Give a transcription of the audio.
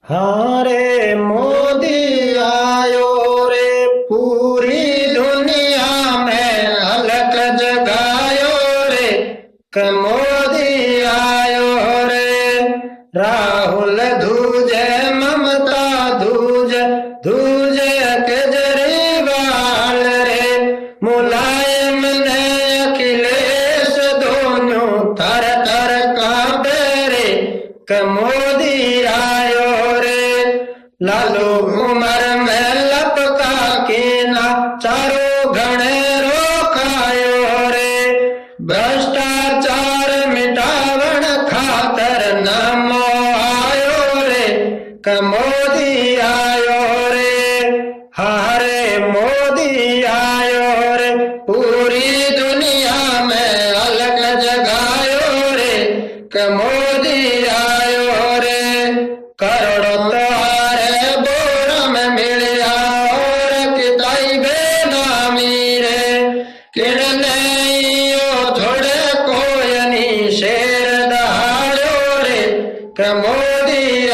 हाँ रे मोदी आयो रे, पूरी दुनिया में अलग जगायो रे, कि मोदी आयो रे। राहुल दूजे, ममता दूजे, दूजे केजरीवाल रे, मुलायम ने अखिलेश दोनों थर थर कांपे रे, कि मोदी आयो रे। लालू उमर में लपका के ना चारों घणे रोकायो रे, भ्रष्टाचार मिटावण खातर नामो आयो रे, कि मोदी आयो रे। हारे मोदी आयो रे, पूरी दुनिया में अलग जगायो रे, कि मोदी आयो रे। करोड़ों तोहारे बोरा में मिलिया और किताई बेनामी रे, किण नहीं थोड़े कोई नी शेर दहाड़ो रे, कि मोदी